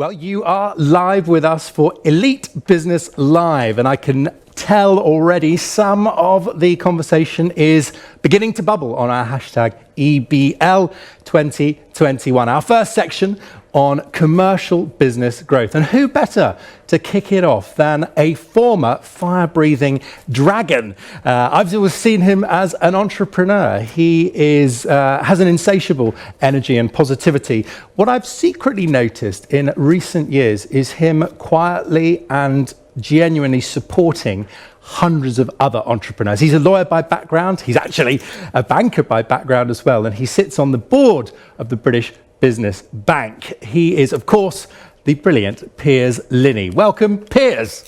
Well, you are live with us for Elite Business Live, and I can tell already some of the conversation is beginning to bubble on our hashtag EBL2021. Our first section on commercial business growth. And who better to kick it off than a former fire-breathing dragon? I've always seen him as an entrepreneur. He has an insatiable energy and positivity. What I've secretly noticed in recent years is him quietly and genuinely supporting hundreds of other entrepreneurs. He's a lawyer by background. He's actually a banker by background as well. And he sits on the board of the British Business Bank. He is, of course, the brilliant Piers Linney. Welcome, Piers.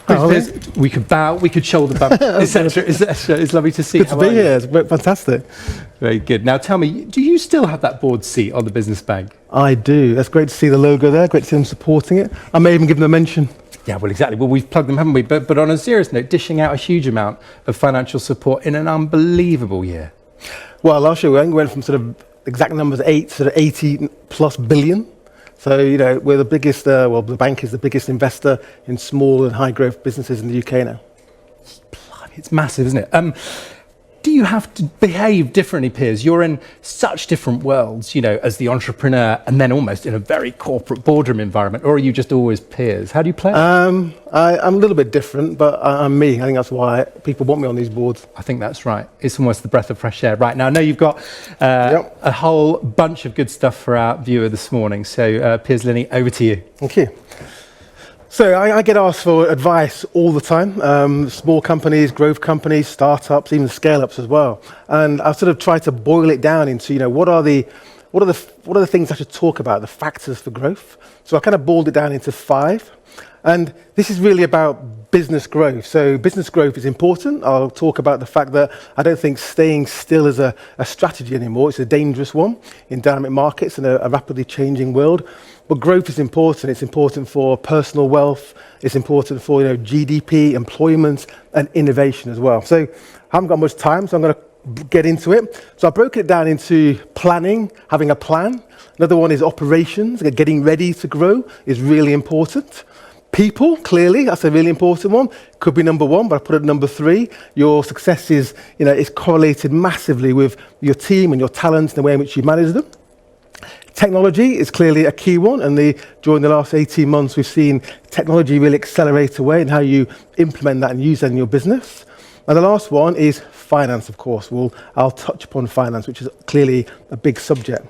Piers, we could bow, we could shoulder bump, etc. It's lovely to see you. Good to be here. It's fantastic. Very good. Now tell me, do you still have that board seat on the Business Bank? I do. That's great to see the logo there. Great to see them supporting it. I may even give them a mention. Yeah, well, exactly. Well, we've plugged them, haven't we? But on a serious note, dishing out a huge amount of financial support in an unbelievable year. Well, last year we went from sort of exact numbers 8 to 80 plus billion. So, you know, we're the biggest, the bank is the biggest investor in small and high growth businesses in the UK now. It's massive, isn't it? Do you have to behave differently, Piers? You're in such different worlds, you know, as the entrepreneur and then almost in a very corporate boardroom environment, or are you just always Piers? How do you play it? I'm a little bit different, but I'm me. I think that's why people want me on these boards. I think that's right. It's almost the breath of fresh air. Right, now I know you've got a whole bunch of good stuff for our viewer this morning. So, Piers Linney, over to you. Thank you. So I get asked for advice all the time, small companies, growth companies, startups, even scale-ups as well. And I've sort of tried to boil it down into, you know, what are the things I should talk about, the factors for growth. So I kind of boiled it down into 5. And this is really about business growth. So business growth is important. I'll talk about the fact that I don't think staying still is a strategy anymore. It's a dangerous one in dynamic markets and a rapidly changing world. But growth is important. It's important for personal wealth. It's important for, you know, GDP, employment, and innovation as well. So I haven't got much time, so I'm going to get into it. So I broke it down into planning, having a plan. Another one is operations. Getting ready to grow is really important. People, clearly, that's a really important one. Could be number 1, but I put it at number 3. Your success is, you know, is correlated massively with your team and your talents and the way in which you manage them. Technology is clearly a key one, and during the last 18 months, we've seen technology really accelerate away and how you implement that and use that in your business. And the last one is finance, of course. I'll touch upon finance, which is clearly a big subject.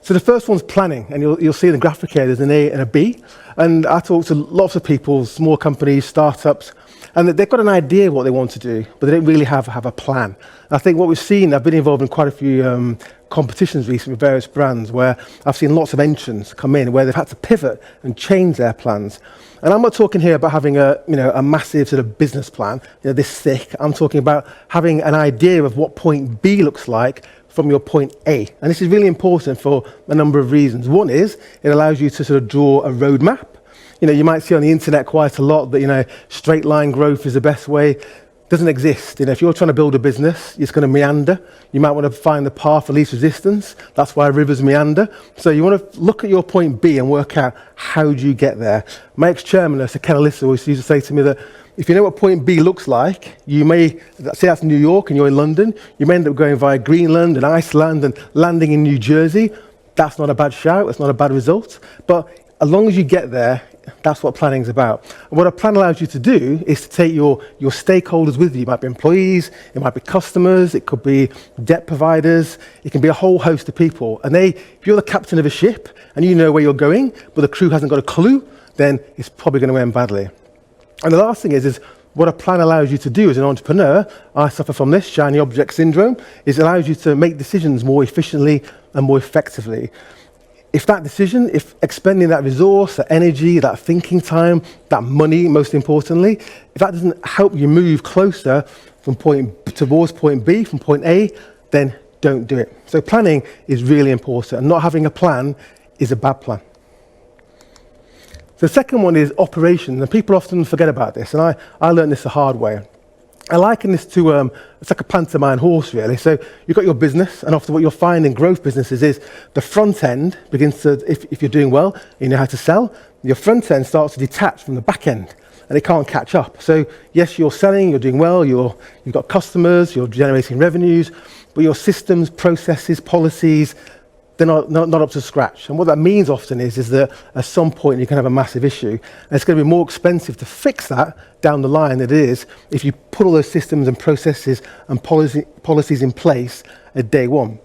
So the first one's planning, and you'll see in the graphic here, there's an A and a B. And I talk to lots of people, small companies, startups, and they've got an idea of what they want to do, but they don't really have a plan. And I think what we've seen, I've been involved in quite a few competitions recently with various brands where I've seen lots of entrants come in where they've had to pivot and change their plans. And I'm not talking here about having a massive sort of business plan, you know, this thick. I'm talking about having an idea of what point B looks like from your point A. And this is really important for a number of reasons. One is it allows you to sort of draw a roadmap. You know, you might see on the internet quite a lot that, you know, straight line growth is the best way. Doesn't exist. You know, if you're trying to build a business, it's going to meander. You might want to find the path of least resistance. That's why rivers meander. So you want to look at your point B and work out how do you get there. My ex-chairman, Sir Ken Alyssa, always used to say to me that if you know what point B looks like, you may, say that's New York and you're in London, you may end up going via Greenland and Iceland and landing in New Jersey. That's not a bad shout. That's not a bad result. But as long as you get there, that's what planning is about. And what a plan allows you to do is to take your stakeholders with you. It might be employees, it might be customers, it could be debt providers, it can be a whole host of people. And if you're the captain of a ship and you know where you're going, but the crew hasn't got a clue, then it's probably going to end badly. And the last thing is what a plan allows you to do as an entrepreneur, I suffer from this, shiny object syndrome, is it allows you to make decisions more efficiently and more effectively. If that decision, if expending that resource, that energy, that thinking time, that money, most importantly, if that doesn't help you move closer towards point B, from point A, then don't do it. So planning is really important, and not having a plan is a bad plan. The second one is operations, and people often forget about this, and I learned this the hard way. I liken this to, it's like a pantomime horse, really. So you've got your business, and often what you'll find in growth businesses is the front end begins to, if you're doing well, you know how to sell, your front end starts to detach from the back end, and it can't catch up. So yes, you're selling, you're doing well, you've got customers, you're generating revenues, but your systems, processes, policies, they're not up to scratch. And what that means often is that at some point you can have a massive issue. And it's going to be more expensive to fix that down the line than it is if you put all those systems and processes and policies in place at day one.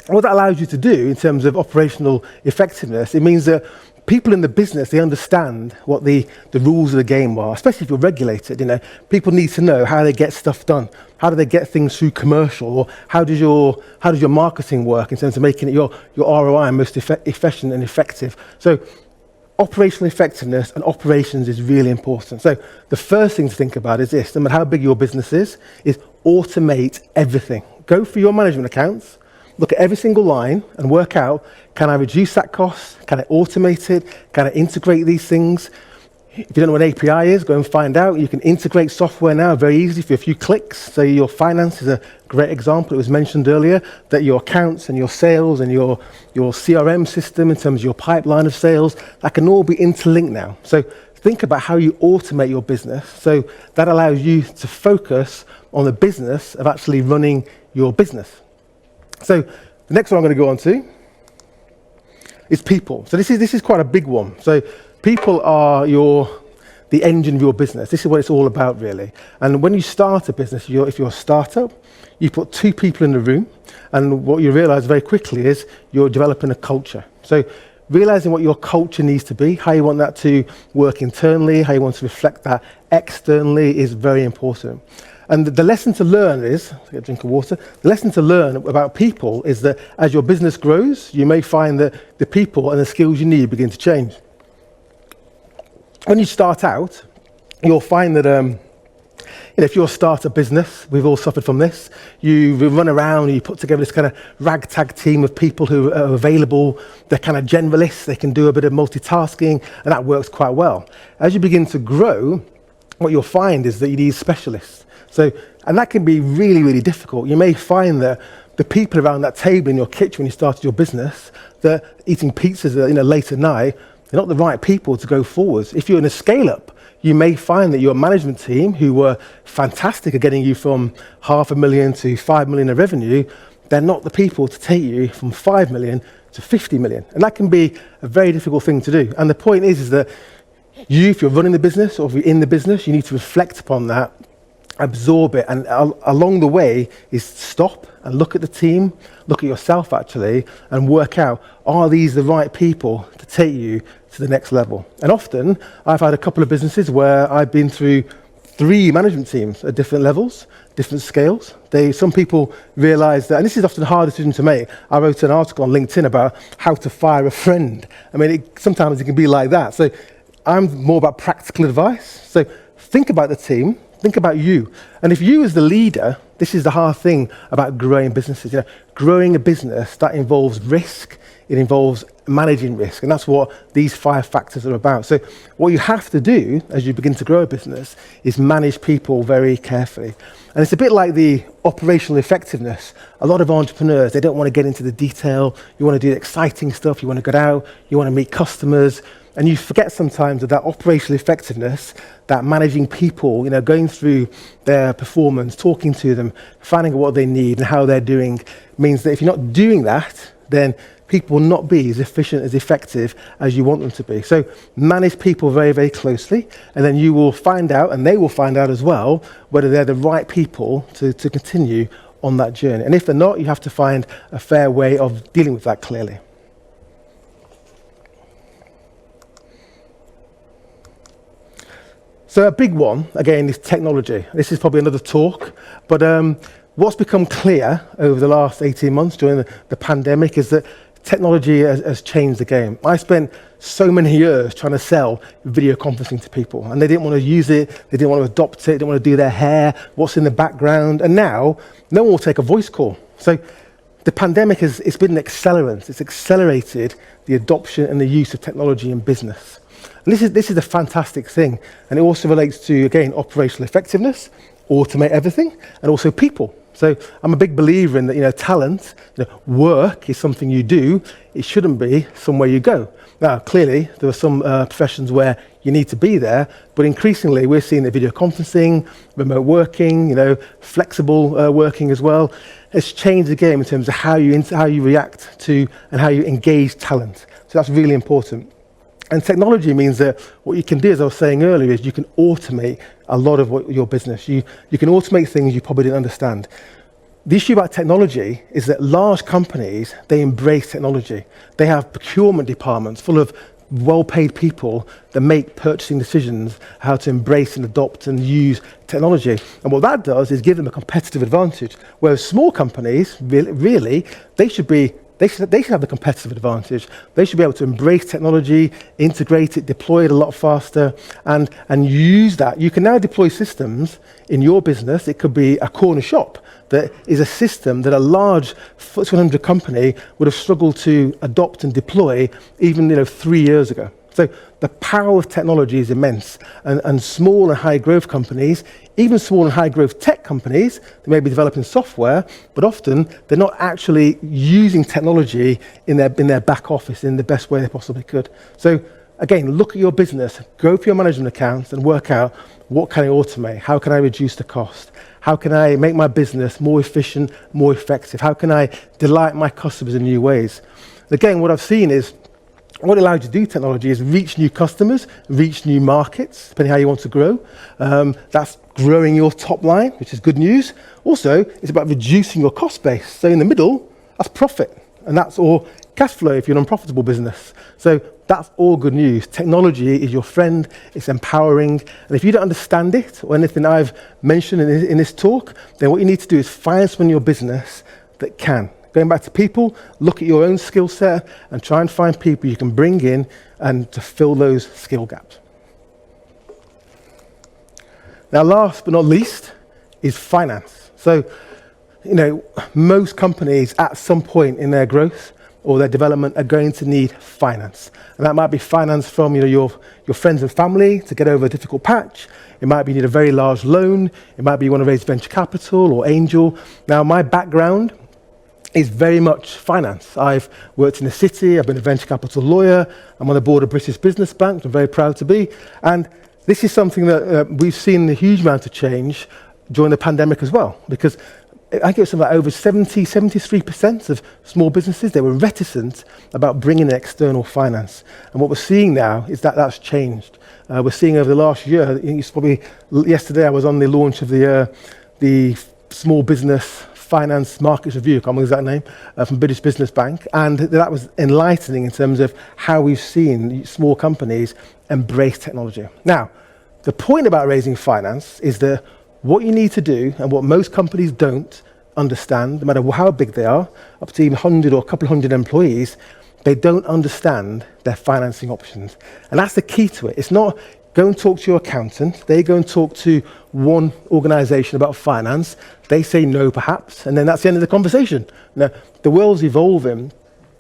And what that allows you to do in terms of operational effectiveness, it means that people in the business, they understand what the rules of the game are, especially if you're regulated. You know, people need to know how they get stuff done. How do they get things through commercial? Or how does your marketing work in terms of making it your ROI most efficient and effective? So operational effectiveness and operations is really important. So the first thing to think about is this, no matter how big your business is automate everything. Go through your management accounts, look at every single line and work out, can I reduce that cost? Can I automate it? Can I integrate these things? If you don't know what an API is, go and find out. You can integrate software now very easily for a few clicks. So your finance is a great example. It was mentioned earlier that your accounts and your sales and your CRM system in terms of your pipeline of sales, that can all be interlinked now. So think about how you automate your business. So that allows you to focus on the business of actually running your business. So the next one I'm going to go on to is people. So this is quite a big one. So people are the engine of your business. This is what it's all about, really. And when you start a business, if you're a startup, you put two people in the room, and what you realize very quickly is you're developing a culture. So realizing what your culture needs to be, how you want that to work internally, how you want to reflect that externally is very important. And the lesson to learn is, get a drink of water, the lesson to learn about people is that as your business grows, you may find that the people and the skills you need begin to change. When you start out, you'll find that if you're a startup business, we've all suffered from this, you run around and you put together this kind of ragtag team of people who are available, they're kind of generalists, they can do a bit of multitasking, and that works quite well. As you begin to grow, what you'll find is that you need specialists. So, and that can be really, really difficult. You may find that the people around that table in your kitchen when you started your business, they're eating pizzas late at night, they're not the right people to go forwards. If you're in a scale-up, you may find that your management team, who were fantastic at getting you from $500,000 to $5 million of revenue, they're not the people to take you from 5 million to 50 million. And that can be a very difficult thing to do. And the point is that if you're running the business or if you're in the business, you need to reflect upon that, absorb it, and along the way is stop and look at the team, look at yourself actually, and work out, are these the right people to take you to the next level? And often, I've had a couple of businesses where I've been through 3 management teams at different levels, different scales. Some people realize that, and this is often a hard decision to make. I wrote an article on LinkedIn about how to fire a friend. I mean, sometimes it can be like that. So I'm more about practical advice. So think about the team, think about you. And if you as the leader, this is the hard thing about growing businesses. Growing a business, that involves risk, it involves managing risk, and that's what these 5 factors are about. So what you have to do as you begin to grow a business is manage people very carefully. And it's a bit like the operational effectiveness. A lot of entrepreneurs, they don't want to get into the detail. You want to do exciting stuff, you want to get out, you want to meet customers, and you forget sometimes that operational effectiveness, that managing people, going through their performance, talking to them, finding out what they need and how they're doing, means that if you're not doing that, then people will not be as efficient, as effective as you want them to be. So manage people very, very closely, and then you will find out, and they will find out as well, whether they're the right people to continue on that journey. And if they're not, you have to find a fair way of dealing with that clearly. So a big one, again, is technology. This is probably another talk, but what's become clear over the last 18 months during the pandemic is that technology has changed the game. I spent so many years trying to sell video conferencing to people, and they didn't want to use it, they didn't want to adopt it, they didn't want to do their hair, what's in the background, and now no one will take a voice call. So the pandemic it's been an accelerant. It's accelerated the adoption and the use of technology in business. And this is a fantastic thing, and it also relates to, again, operational effectiveness automate everything, and also people. So I'm a big believer in that, talent, work is something you do. It shouldn't be somewhere you go. Now, clearly, there are some professions where you need to be there, but increasingly we're seeing that video conferencing, remote working, flexible working as well. It's changed the game in terms of how you react to and how you engage talent. So that's really important. And technology means that what you can do, as I was saying earlier, is you can automate a lot of your business. You can automate things you probably didn't understand. The issue about technology is that large companies, they embrace technology. They have procurement departments full of well-paid people that make purchasing decisions, how to embrace and adopt and use technology. And what that does is give them a competitive advantage. Whereas small companies, really, they should have the competitive advantage. They should be able to embrace technology, integrate it, deploy it a lot faster, and use that. You can now deploy systems in your business. It could be a corner shop that is a system that a large FTSE 100 company would have struggled to adopt and deploy even 3 years ago. So the power of technology is immense, and small and high growth companies, even small and high growth tech companies, they may be developing software, but often they're not actually using technology in their back office in the best way they possibly could. So again, look at your business, go for your management accounts and work out, what can I automate? How can I reduce the cost? How can I make my business more efficient, more effective? How can I delight my customers in new ways? Again, what I've seen is what it allows you to do technology is reach new customers, reach new markets, depending how you want to grow. That's growing your top line, which is good news. Also, it's about reducing your cost base. So in the middle, that's profit, and that's all cash flow if you're an unprofitable business. So that's all good news. Technology is your friend, it's empowering, and if you don't understand it, or anything I've mentioned in this talk, then what you need to do is find someone in your business that can. Going back to people, look at your own skill set and try and find people you can bring in and to fill those skill gaps. Now, last but not least is finance. So, most companies at some point in their growth or their development are going to need finance. And that might be finance from your friends and family to get over a difficult patch. It might be you need a very large loan. It might be you want to raise venture capital or angel. Now, my background is very much finance. I've worked in the city, I've been a venture capital lawyer, I'm on the board of British Business Bank, I'm very proud to be, and this is something that we've seen a huge amount of change during the pandemic as well, because I think it's something like over 73% of small businesses, they were reticent about bringing in external finance. And what we're seeing now is that that's changed. We're seeing over the last year, it's probably yesterday I was on the launch of the Small Business Finance Markets Review, I can't remember the exact name, from British Business Bank, and that was enlightening in terms of how we've seen small companies embrace technology. Now, the point about raising finance is that what you need to do, and what most companies don't understand, no matter how big they are, up to even 100 or a couple of hundred employees, they don't understand their financing options. And that's the key to it. It's not go and talk to your accountant. They go and talk to one organisation about finance. They say no, perhaps, and then that's the end of the conversation. Now, the world's evolving.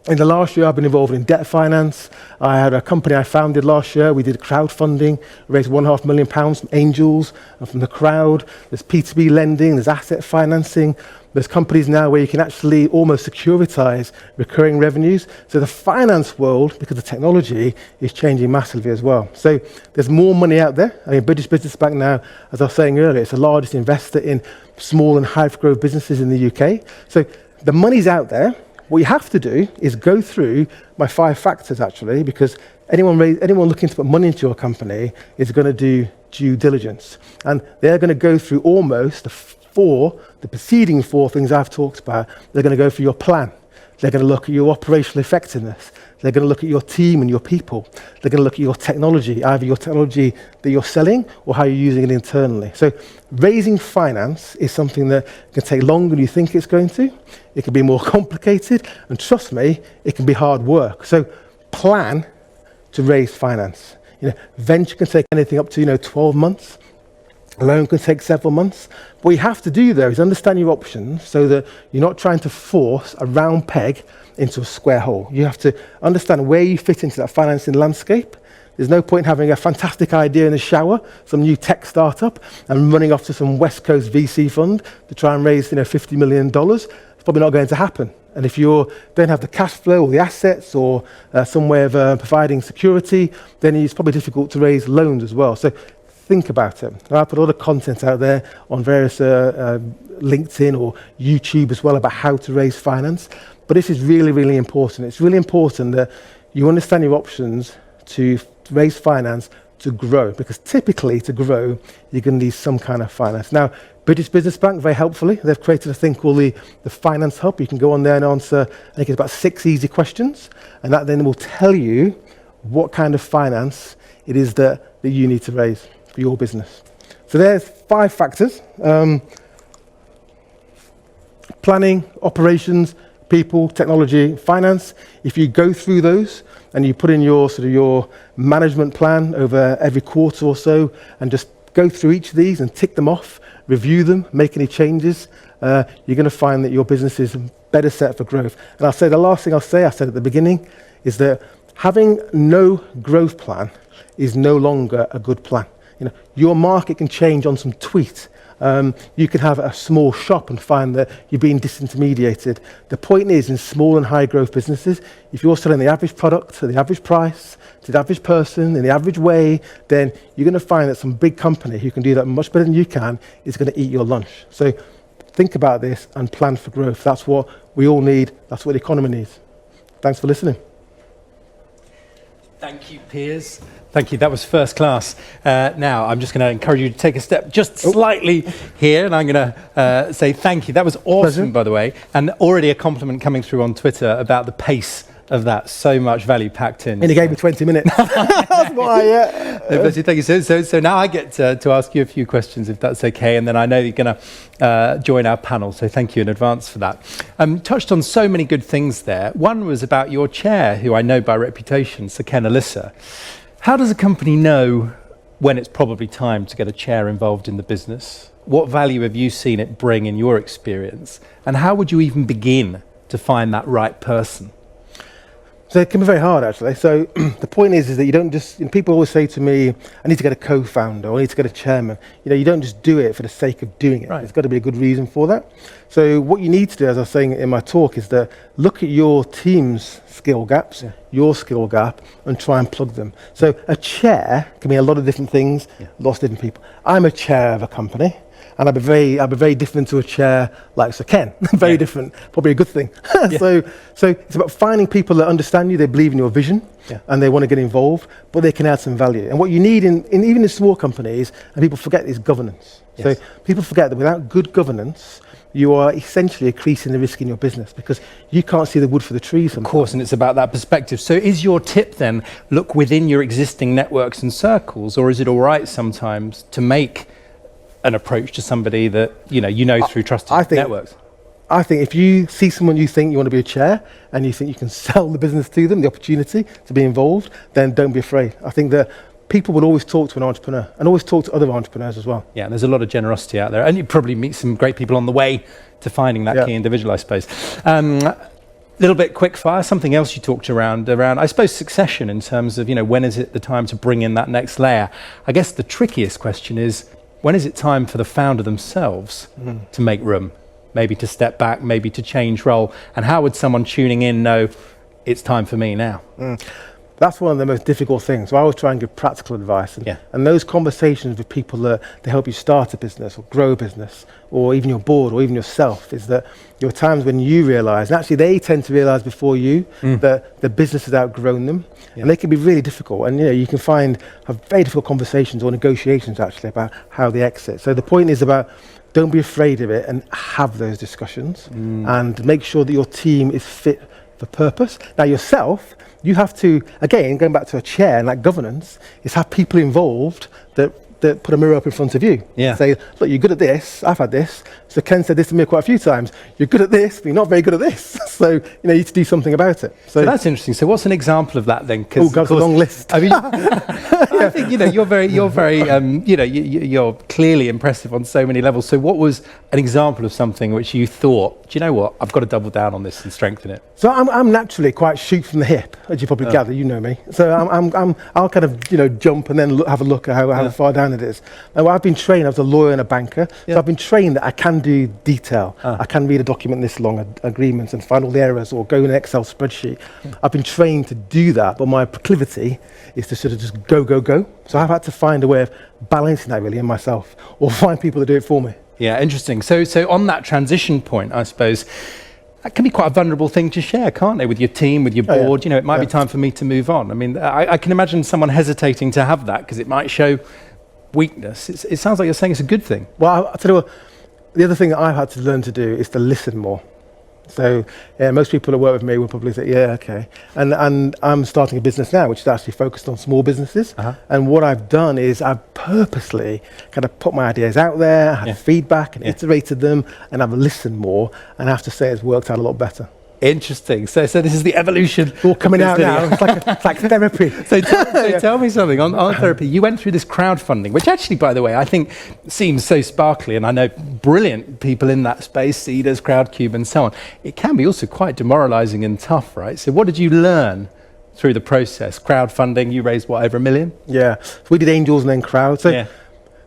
In the last year, I've been involved in debt finance. I had a company I founded last year. We did crowdfunding, raised £1.5 million from angels and from the crowd. There's P2B lending, there's asset financing. There's companies now where you can actually almost securitize recurring revenues. So the finance world, because of technology, is changing massively as well. So there's more money out there. I mean, British Business Bank now, as I was saying earlier, it's the largest investor in small and high-growth businesses in the UK. So the money's out there. What you have to do is go through my 5 factors, actually, because anyone looking to put money into your company is going to do due diligence. And they're going to go through almost the preceding 4 things I've talked about. They're going to go through your plan. They're going to look at your operational effectiveness. They're going to look at your team and your people. They're going to look at your technology, either your technology that you're selling or how you're using it internally. So raising finance is something that can take longer than you think it's going to. It can be more complicated, and trust me, it can be hard work. So plan to raise finance. Venture can take anything up to 12 months. A loan can take several months. What you have to do, though, is understand your options so that you're not trying to force a round peg into a square hole. You have to understand where you fit into that financing landscape, There's no point having a fantastic idea in the shower, some new tech startup, and running off to some West Coast VC fund to try and raise, $50 million. It's probably not going to happen. And if you don't have the cash flow or the assets or some way of providing security, then it's probably difficult to raise loans as well. So think about it. I put a lot of content out there on various LinkedIn or YouTube as well about how to raise finance. But this is really, really important. It's really important that you understand your options to raise finance to grow, because typically to grow, you're going to need some kind of finance. Now, British Business Bank, very helpfully, they've created a thing called the Finance Hub. You can go on there and answer, I think it's about 6 easy questions, and that then will tell you what kind of finance it is that you need to raise for your business. So there's 5 factors. Planning, operations, people, technology, finance. If you go through those and you put in your management plan over every quarter or so and just go through each of these and tick them off, review them, make any changes, you're going to find that your business is better set for growth. And I'll say the last thing I said at the beginning, is that having no growth plan is no longer a good plan. Your market can change on some tweet. You can have a small shop and find that you're being disintermediated. The point is, in small and high growth businesses, if you're selling the average product at the average price, to the average person, in the average way, then you're going to find that some big company who can do that much better than you can is going to eat your lunch. So think about this and plan for growth. That's what we all need. That's what the economy needs. Thanks for listening. Thank you, Piers. Thank you. That was first class. Now, I'm just going to encourage you to take a step just slightly here, and I'm going to say thank you. That was awesome, pleasure. By the way, and already a compliment coming through on Twitter about the pace of that. So much value packed in. And he gave me 20 minutes. That's why, yeah. Thank you. So now I get to ask you a few questions, if that's okay, and then I know you're going to join our panel, so thank you in advance for that. Touched on so many good things there. One was about your chair, who I know by reputation, Sir Ken Alyssa. How does a company know when it's probably time to get a chair involved in the business? What value have you seen it bring in your experience? And how would you even begin to find that right person? So it can be very hard, actually. So the point is that you don't just, people always say to me, I need to get a co-founder, or I need to get a chairman. You don't just do it for the sake of doing it. Right. There's got to be a good reason for that. So what you need to do, as I was saying in my talk, is that look at your team's skill gaps, your skill gap, and try and plug them. So a chair can mean a lot of different things, lots of different people. I'm a chair of a company, and I'd be very different to a chair like Sir Ken. Very different, probably a good thing. So it's about finding people that understand you, they believe in your vision, and they want to get involved, but they can add some value. And what you need in even in small companies, and people forget, is governance. Yes. So people forget that without good governance, you are essentially increasing the risk in your business, because you can't see the wood for the trees sometimes. Of course, and it's about that perspective. So is your tip then, look within your existing networks and circles, or is it all right sometimes to make an approach to somebody that you know through trusted networks? I think if you see someone you think you want to be a chair, and you think you can sell the business to them, the opportunity to be involved, then don't be afraid. I think that people will always talk to an entrepreneur, and always talk to other entrepreneurs as well. Yeah, there's a lot of generosity out there, and you probably meet some great people on the way to finding that key individual, I suppose. Little bit quick fire, something else you talked around, I suppose, succession, in terms of, when is it the time to bring in that next layer? I guess the trickiest question is, when is it time for the founder themselves to make room? Maybe to step back, maybe to change role? And how would someone tuning in know it's time for me now? That's one of the most difficult things. So I always try and give practical advice. And those conversations with people that help you start a business or grow a business, or even your board, or even yourself, is that there are times when you realise, and actually they tend to realise before you, that the business has outgrown them. And they can be really difficult. And you can have very difficult conversations or negotiations actually about how they exit. So the point is about, don't be afraid of it, and have those discussions, and make sure that your team is fit for purpose. Now yourself, you have to, again, going back to a chair and that governance, is have people involved that put a mirror up in front of you. Yeah. Say, look, you're good at this. I've had this. So Ken said this to me quite a few times. You're good at this, but you're not very good at this. So you need to do something about it. So that's interesting. So what's an example of that then? Oh, God, it's a long list. I mean, I think you're very you're clearly impressive on so many levels. So what was an example of something which you thought, do you know what? I've got to double down on this and strengthen it. So I'm naturally quite shoot from the hip, as you probably gather. You know me. So I'll kind of jump and then have a look at how far down it is. Now I've been trained. I was a lawyer and a banker, so I've been trained that I can do detail. I can read a document this long, agreements, and find all the errors, or go in an Excel spreadsheet. I've been trained to do that, but my proclivity is to sort of just go. So I've had to find a way of balancing that really in myself, or find people to do it for me. Yeah, interesting. So on that transition point, I suppose, that can be quite a vulnerable thing to share, can't it? With your team, with your board, it might be time for me to move on. I mean, I can imagine someone hesitating to have that because it might show weakness. It sounds like you're saying it's a good thing. Well, I'll tell you what, the other thing that I've had to learn to do is to listen more. So most people who work with me will probably say, yeah, okay. And I'm starting a business now, which is actually focused on small businesses. And what I've done is I've purposely kind of put my ideas out there, had feedback and iterated them, and I've listened more. And I have to say it's worked out a lot better. Interesting. So this is the evolution. It's all coming out now. It's like therapy. So tell me something on therapy. You went through this crowdfunding, which actually, by the way, I think seems so sparkly, and I know brilliant people in that space, Seeders, Crowdcube, and so on. It can be also quite demoralizing and tough, right? So what did you learn through the process? Crowdfunding, you raised what, over $1 million? Yeah. So we did angels and then crowd. So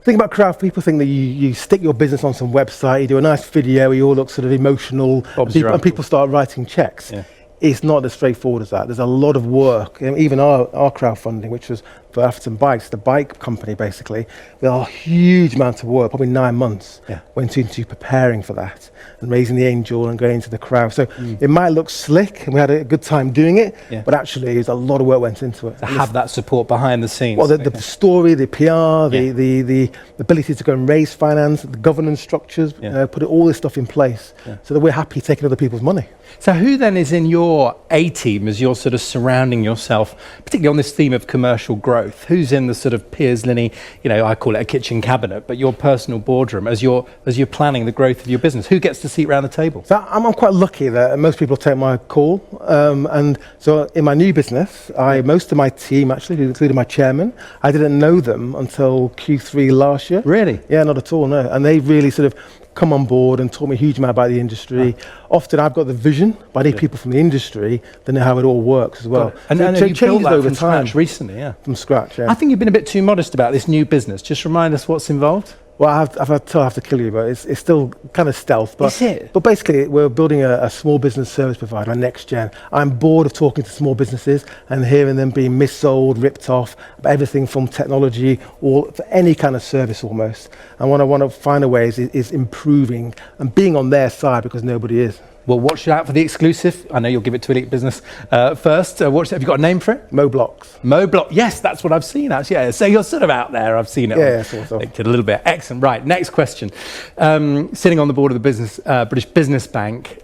think about crowd. People think that you stick your business on some website, you do a nice video where you all look sort of emotional, and people start writing checks. It's not as straightforward as that. There's a lot of work. Even our crowdfunding, which was for Afton Bikes, the bike company basically, there are a huge amount of work, probably 9 months went into preparing for that and raising the angel and going into the crowd. So it might look slick and we had a good time doing it, but actually there's a lot of work went into it. To have that support behind the scenes. Well, the story, the PR, the ability to go and raise finance, the governance structures, put all this stuff in place so that we're happy taking other people's money. So who then is in your A-team as you're sort of surrounding yourself, particularly on this theme of commercial growth? Who's in the sort of Piers Linney, I call it a kitchen cabinet, but your personal boardroom as you're planning the growth of your business? Who gets the seat around the table? So I'm quite lucky that most people take my call. And so in my new business, most of my team actually, including my chairman, I didn't know them until Q3 last year. Really? Yeah, not at all, no. And they really sort of come on board and taught me a huge amount about the industry. Often I've got the vision, but I need people from the industry that know how it all works as well. And so you built that from scratch recently, From scratch, I think you've been a bit too modest about this new business. Just remind us what's involved. Well, I have to kill you, but it's still kind of stealth. But, is it? But basically, we're building a small business service provider, a next gen. I'm bored of talking to small businesses and hearing them being missold, ripped off, about everything from technology or for any kind of service almost. And what I want to find a way is improving and being on their side because nobody is. Well, watch out for the exclusive. I know you'll give it to Elite Business first. Have you got a name for it? Moblox. Yes, that's what I've seen, actually. Yeah. So you're sort of out there. I've seen it. Yeah, sort of. A little bit. Excellent. Right, next question. Sitting on the board of the British Business Bank,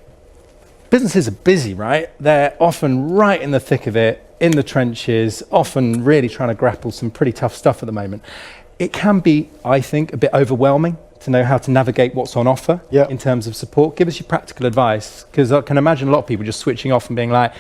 businesses are busy, right? They're often right in the thick of it, in the trenches, often really trying to grapple some pretty tough stuff at the moment. It can be, I think, a bit overwhelming to know how to navigate what's on offer in terms of support. Give us your practical advice, because I can imagine a lot of people just switching off and being like,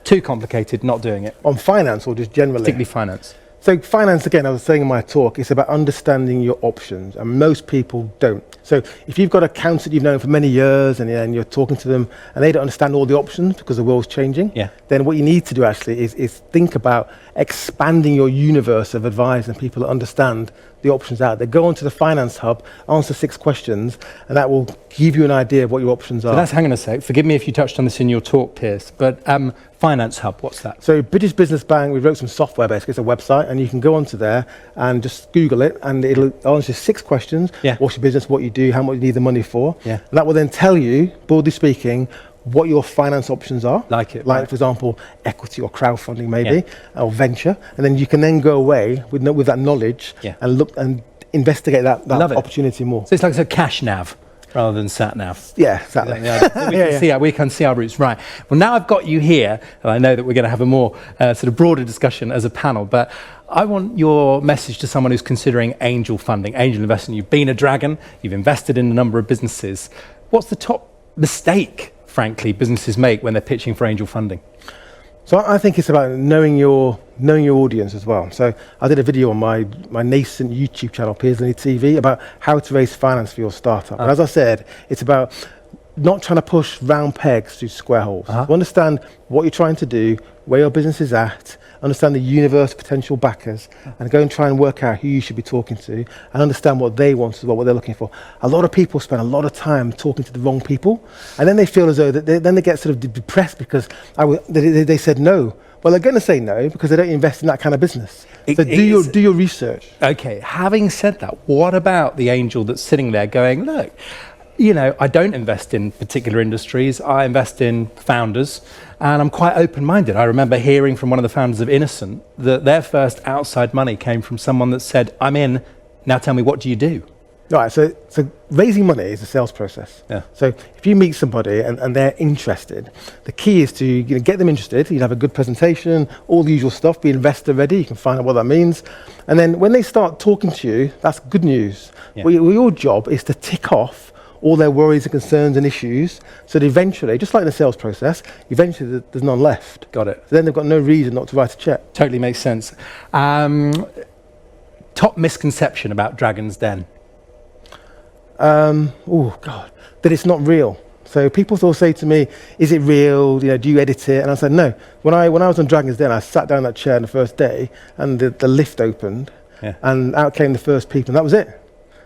too complicated, not doing it. On finance or just generally? Particularly finance. So finance, again, I was saying in my talk, it's about understanding your options, and most people don't. So if you've got accounts that you've known for many years and you're talking to them and they don't understand all the options because the world's changing, then what you need to do actually is think about expanding your universe of advice and people that understand the options out there. Go onto the Finance Hub, answer 6 questions, and that will give you an idea of what your options are. So hang on a sec. Forgive me if you touched on this in your talk, Piers, but Finance Hub, what's that? So British Business Bank, we wrote some software basically, it's a website, and you can go onto there and just Google it, and it'll answer 6 questions. What's your business, what you do, how much you need the money for. And that will then tell you, broadly speaking, what your finance options are. Like, for example, equity or crowdfunding maybe, or venture. And then you can then go away with that knowledge and look and investigate that opportunity more. So it's like a cash nav rather than sat nav. Yeah, exactly. We can see our roots. Right. Well, now I've got you here, and I know that we're going to have a more sort of broader discussion as a panel, but I want your message to someone who's considering angel funding, angel investing. You've been a dragon, you've invested in a number of businesses. What's the top mistake, frankly, businesses make when they're pitching for angel funding? So I think it's about knowing your audience as well. So I did a video on my nascent YouTube channel, Piers Linney TV, about how to raise finance for your startup. And as I said, it's about not trying to push round pegs through square holes. Understand what you're trying to do, where your business is at, understand the universe of potential backers, and go and try and work out who you should be talking to, and understand what they want as well, what they're looking for. A lot of people spend a lot of time talking to the wrong people, and then they feel as though then they get sort of depressed because they said no. Well, they're going to say no because they don't invest in that kind of business. So do your research. Okay, having said that, what about the angel that's sitting there going, look, you know, I don't invest in particular industries, I invest in founders, and I'm quite open-minded. I remember hearing from one of the founders of Innocent that their first outside money came from someone that said, I'm in, now tell me, what do you do? Right, so raising money is a sales process. Yeah. So if you meet somebody and they're interested, the key is to get them interested. You have a good presentation, all the usual stuff, be investor ready, you can find out what that means. And then when they start talking to you, that's good news. Yeah. Well, your job is to tick off all their worries and concerns and issues, so that eventually, just like the sales process, eventually there's none left. Got it. So then they've got no reason not to write a check. Totally makes sense. Top misconception about Dragon's Den? Oh God, that it's not real. So people will say to me, is it real? You know, do you edit it? And I said, no. When I was on Dragon's Den, I sat down in that chair on the first day, and the lift opened, and out came the first people, and that was it.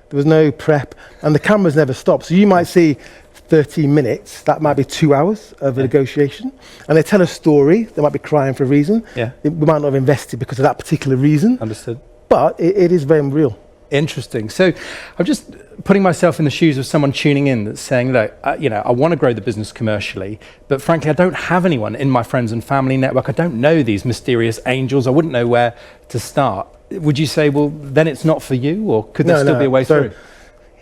There was no prep, and the cameras never stopped. So you might see 13 minutes, that might be 2 hours of a negotiation, and they tell a story. They might be crying for a reason. We might not have invested because of that particular reason. Understood. But it is very real. Interesting. So I'm just putting myself in the shoes of someone tuning in that's saying, look, you know, I want to grow the business commercially, but frankly, I don't have anyone in my friends and family network. I don't know these mysterious angels. I wouldn't know where to start. Would you say, well, then it's not for you, or could there still be a way through?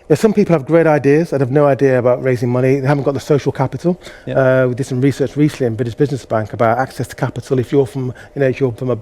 Yeah, some people have great ideas and have no idea about raising money. They haven't got the social capital. We did some research recently in British Business Bank about access to capital. If you're from a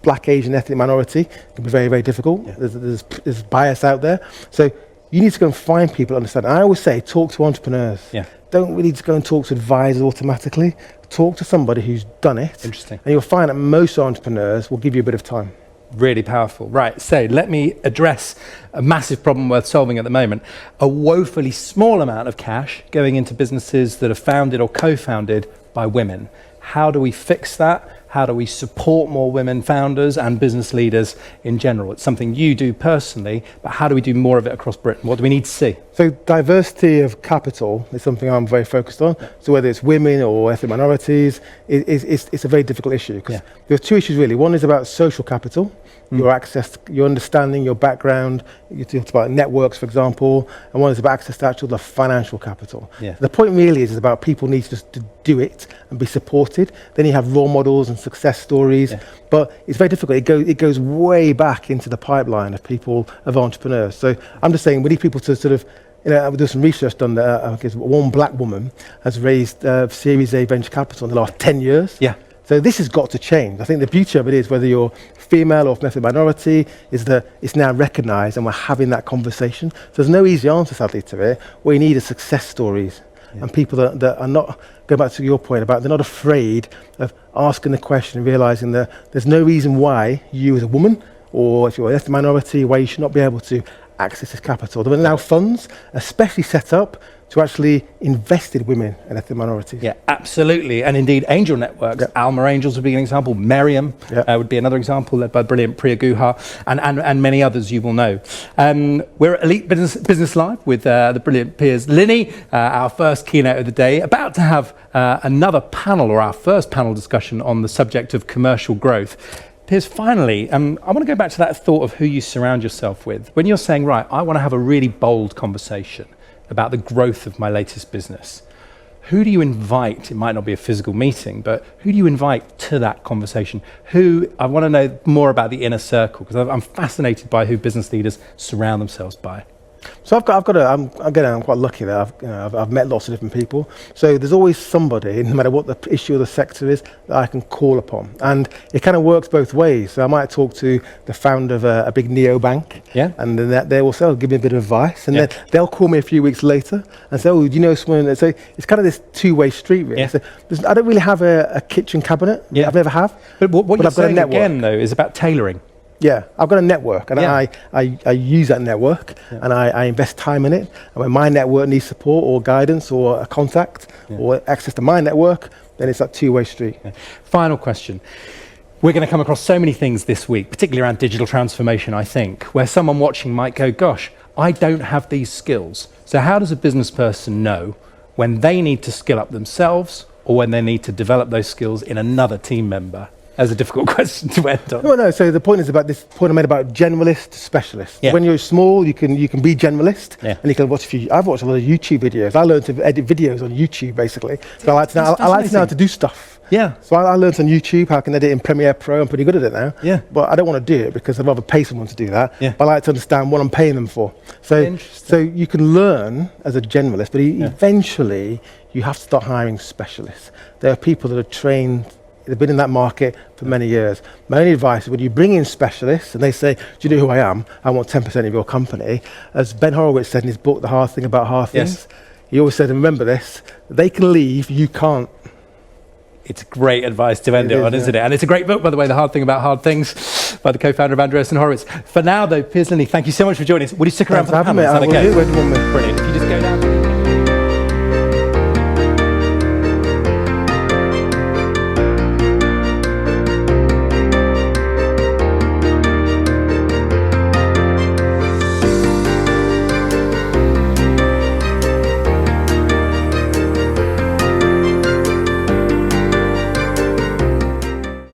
Black, Asian, ethnic minority, it can be very, very difficult. There's bias out there. So you need to go and find people that understand. And I always say, talk to entrepreneurs. Don't really just go and talk to advisors automatically. Talk to somebody who's done it. Interesting. And you'll find that most entrepreneurs will give you a bit of time. Really powerful. Right, so let me address a massive problem worth solving at the moment. A woefully small amount of cash going into businesses that are founded or co-founded by women. How do we fix that? How do we support more women founders and business leaders in general? It's something you do personally, but how do we do more of it across Britain? What do we need to see? So diversity of capital is something I'm very focused on. So whether it's women or ethnic minorities, it's a very difficult issue, because there are two issues really. One is about social capital, your access, your understanding, your background. You talked about networks, for example, and one is about access to the financial capital. The point really is about people need to just to do it and be supported. Then you have role models and success stories, but it's very difficult. It goes way back into the pipeline of people, of entrepreneurs. So I'm just saying we need people to sort of, there's some research done that one black woman has raised Series A venture capital in the last 10 years. So this has got to change. I think the beauty of it is, whether you're female or ethnic minority, is that it's now recognised and we're having that conversation. So there's no easy answer, sadly, to it. What you need is success stories and people that are not, go back to your point about, they're not afraid of asking the question and realising that there's no reason why you as a woman, or if you're an ethnic minority, why you should not be able to access this capital. There are now funds especially set up to actually invest in women and ethnic minorities. Yeah, absolutely. And indeed, angel networks, Alma Angels would be an example, Meriam would be another example, led by brilliant Priya Guha, and many others you will know. We're at Elite Business Live with the brilliant Piers Linney, our first keynote of the day, about to have another panel, or our first panel discussion on the subject of commercial growth. Piers, finally, I want to go back to that thought of who you surround yourself with. When you're saying, right, I want to have a really bold conversation about the growth of my latest business, who do you invite? It might not be a physical meeting, but who do you invite to that conversation? I want to know more about the inner circle, because I'm fascinated by who business leaders surround themselves by. So I'm quite lucky that I've met lots of different people. So there's always somebody, no matter what the issue or the sector is, that I can call upon. And it kind of works both ways. So I might talk to the founder of a big neobank, and then they will say, give me a bit of advice. And then they'll call me a few weeks later and say, do you know someone? And so it's kind of this two-way street, really. So I don't really have a kitchen cabinet. I've never have. But what you're I've got a saying network. again, though, is about tailoring. Yeah, I've got a network, and I use that network, and I invest time in it. And when my network needs support or guidance or a contact or access to my network, then it's that two-way street. Final question. We're going to come across so many things this week, particularly around digital transformation, I think, where someone watching might go, gosh, I don't have these skills. So how does a business person know when they need to skill up themselves or when they need to develop those skills in another team member? That's a difficult question to end on. No. So the point is about this point I made about generalist to specialist. When you're small, you can be generalist, and you can watch I've watched a lot of YouTube videos. I learned to edit videos on YouTube, basically. So I like to know how to do stuff. Yeah. So I learned on YouTube how I can edit in Premiere Pro. I'm pretty good at it now. Yeah. But I don't want to do it because I'd rather pay someone to do that. Yeah. But I like to understand what I'm paying them for. So you can learn as a generalist, but eventually you have to start hiring specialists. There are people that are trained. They've been in that market for many years. My only advice is when you bring in specialists and they say, do you know who I am? I want 10% of your company. As Ben Horowitz said in his book, The Hard Thing About Hard Things, he always said, and remember this, they can leave, you can't. It's great advice to end it on, isn't it? And it's a great book, by the way, The Hard Thing About Hard Things, by the co-founder of Andreas and Horowitz. For now, though, Piers Linney, thank you so much for joining us. Would you stick around for the panel? Is that okay? Brilliant. If you just go down